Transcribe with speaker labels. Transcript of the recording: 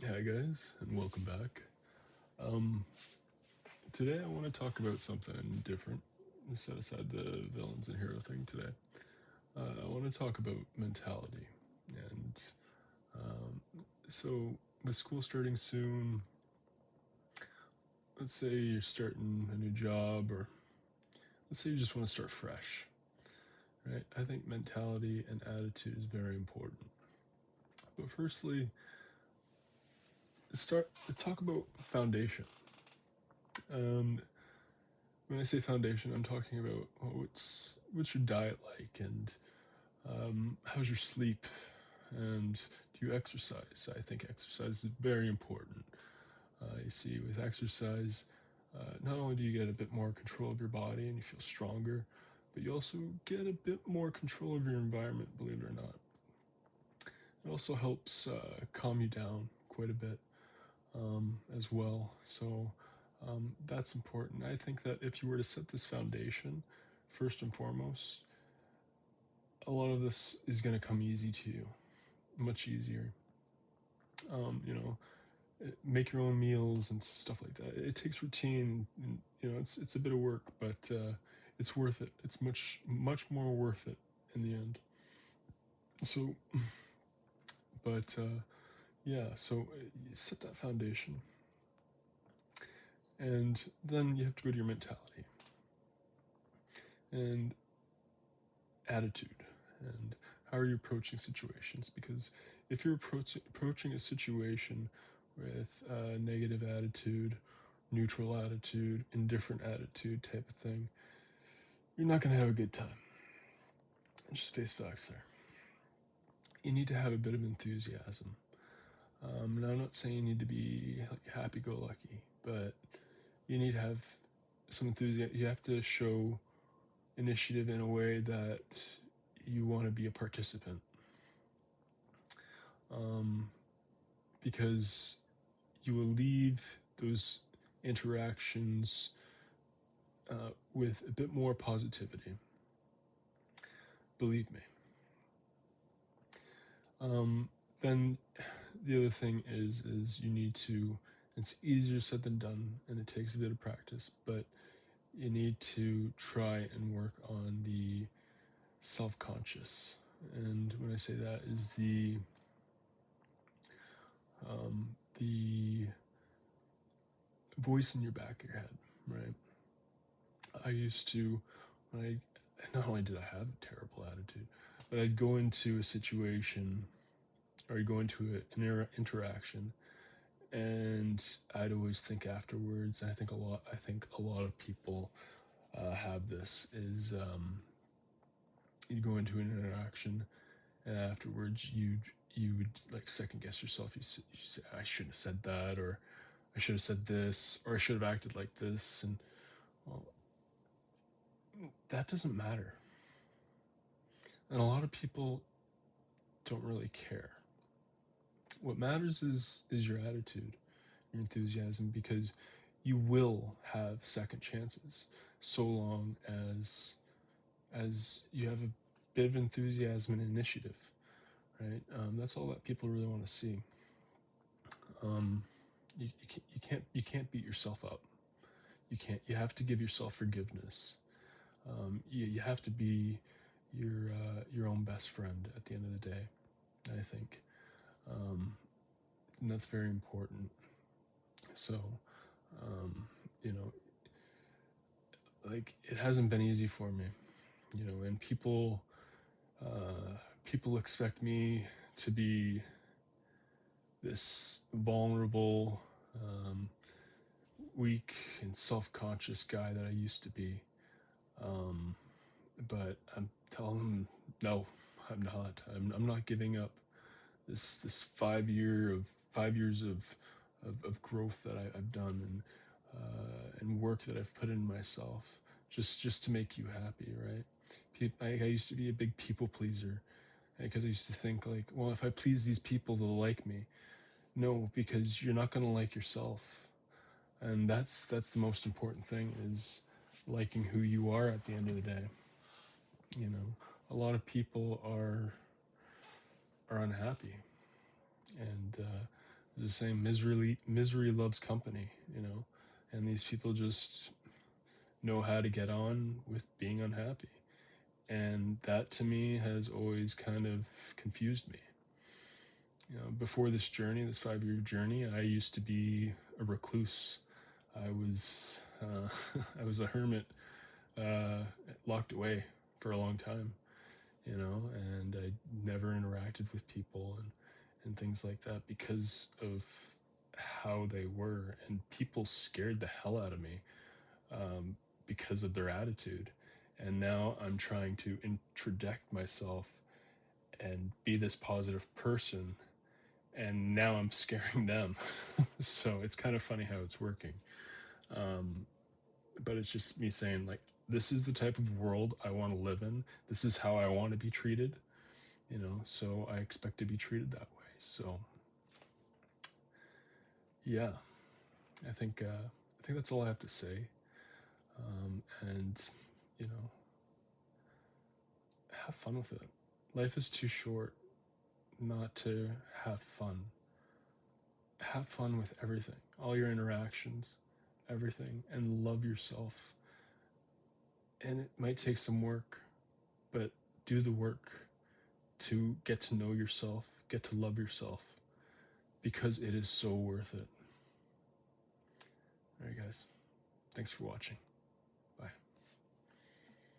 Speaker 1: Hi guys, and welcome back. Um, Today I want to talk about something different. Set aside the villains and hero thing today. I want to talk about mentality, and um, so with school starting soon, let's say you're starting a new job, or let's say you just want to start fresh. Right? I think mentality and attitude is very important. But firstly, start talk about foundation. Um, when I say foundation, I'm talking about what's your diet like, and how's your sleep, and do you exercise? I think exercise is very important. You see, with exercise, not only do you get a bit more control of your body and you feel stronger, but you also get a bit more control of your environment. Believe it or not, it also helps calm you down quite a bit as well. So that's important. I think that if you were to set this foundation, first and foremost, a lot of this is going to come easy to you, much easier. Um, you know, make your own meals and stuff like that. It takes routine. And, it's a bit of work, but it's worth it. It's much more worth it in the end. So, but yeah. So you set that foundation, and then you have to go to your mentality and attitude, and how are you approaching situations? Because if you're approaching a situation with a negative attitude, neutral attitude, indifferent attitude type of thing, you're not going to have a good time. Just face facts there. You need to have a bit of enthusiasm. Now, I'm not saying you need to be like happy-go-lucky, but you need to have some enthusiasm. You have to show initiative in a way that you want to be a participant. Um, because you will leave those interactions with a bit more positivity. Believe me. Um, then the other thing is you need to. It's easier said than done, and it takes a bit of practice. But you need to try and work on the self-conscious. And when I say that, is the voice in your back of your head, right? I used to, when I not only did I have a terrible attitude, but I'd go into a situation or I'd go into an interaction, and I'd always think afterwards. And I think a lot of people have this. Is you'd go into an interaction, and afterwards you would like second guess yourself. You say, I shouldn't have said that, or I should have said this, or I should have acted like this, and well, that doesn't matter. And a lot of people don't really care. What matters is your attitude, your enthusiasm, because you will have second chances so long as you have a bit of enthusiasm and initiative, right? That's all that people really want to see. Um, you can't beat yourself up. You can't. You have to give yourself forgiveness. You have to be your own best friend at the end of the day. I think, and that's very important. So, um, you know, like it hasn't been easy for me, and people expect me to be this vulnerable, um, weak, and self-conscious guy that I used to be. Um, but I'm telling them, no, I'm not. I'm not giving up this 5 years of growth that I've done, and work that I've put in myself just to make you happy, right? I used to be a big people pleaser because I used to think like, well, if I please these people, they'll like me. No, because you're not going to like yourself, and that's the most important thing, is liking who you are at the end of the day. A lot of people are unhappy, and the same misery loves company, you know, and these people just know how to get on with being unhappy. And that to me has always kind of confused me. You know, before this journey, this 5-year journey, I used to be a recluse. I was I was a hermit, uh, locked away for a long time, you know, and I never interacted with people and things like that because of how they were, and people scared the hell out of me, um, because of their attitude. And now I'm trying to introject myself and be this positive person, and now I'm scaring them. So it's kind of funny how it's working. Um, but it's just me saying, like, this is the type of world I want to live in. This is how I want to be treated, you know, so I expect to be treated that way. So yeah, I think that's all I have to say. And you know, have fun with it. Life is too short not to have fun. Have fun with everything, all your interactions, everything, and love yourself. And it might take some work, but do the work to get to know yourself, get to love yourself, because it is so worth it. All right, guys. Thanks for watching.